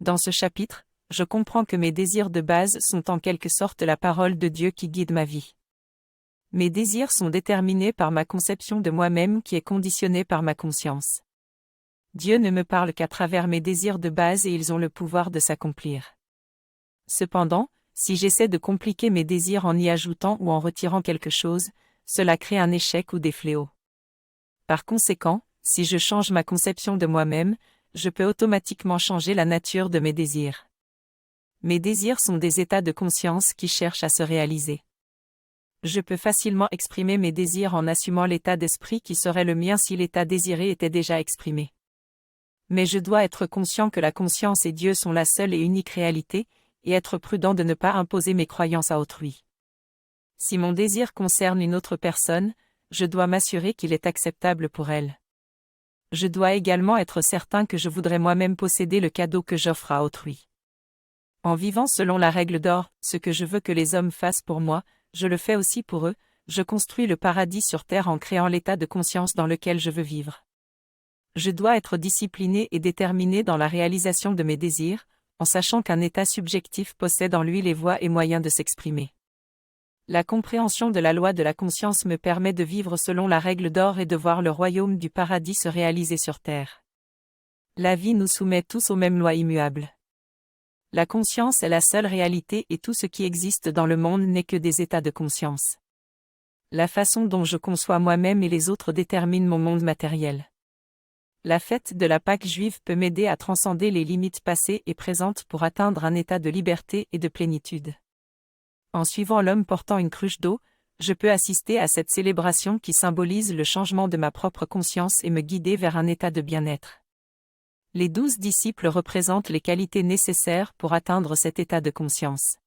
Dans ce chapitre, je comprends que mes désirs de base sont en quelque sorte la parole de Dieu qui guide ma vie. Mes désirs sont déterminés par ma conception de moi-même qui est conditionnée par ma conscience. Dieu ne me parle qu'à travers mes désirs de base et ils ont le pouvoir de s'accomplir. Cependant, si j'essaie de compliquer mes désirs en y ajoutant ou en retirant quelque chose, cela crée un échec ou des fléaux. Par conséquent, si je change ma conception de moi-même, je peux automatiquement changer la nature de mes désirs. Mes désirs sont des états de conscience qui cherchent à se réaliser. Je peux facilement exprimer mes désirs en assumant l'état d'esprit qui serait le mien si l'état désiré était déjà exprimé. Mais je dois être conscient que la conscience et Dieu sont la seule et unique réalité, et être prudent de ne pas imposer mes croyances à autrui. Si mon désir concerne une autre personne, je dois m'assurer qu'il est acceptable pour elle. Je dois également être certain que je voudrais moi-même posséder le cadeau que j'offre à autrui. En vivant selon la règle d'or, ce que je veux que les hommes fassent pour moi, je le fais aussi pour eux, je construis le paradis sur terre en créant l'état de conscience dans lequel je veux vivre. Je dois être discipliné et déterminé dans la réalisation de mes désirs, en sachant qu'un état subjectif possède en lui les voies et moyens de s'exprimer. La compréhension de la loi de la conscience me permet de vivre selon la règle d'or et de voir le royaume du paradis se réaliser sur terre. La vie nous soumet tous aux mêmes lois immuables. La conscience est la seule réalité et tout ce qui existe dans le monde n'est que des états de conscience. La façon dont je conçois moi-même et les autres détermine mon monde matériel. La fête de la Pâque juive peut m'aider à transcender les limites passées et présentes pour atteindre un état de liberté et de plénitude. En suivant l'homme portant une cruche d'eau, je peux assister à cette célébration qui symbolise le changement de ma propre conscience et me guider vers un état de bien-être. Les 12 disciples représentent les qualités nécessaires pour atteindre cet état de conscience.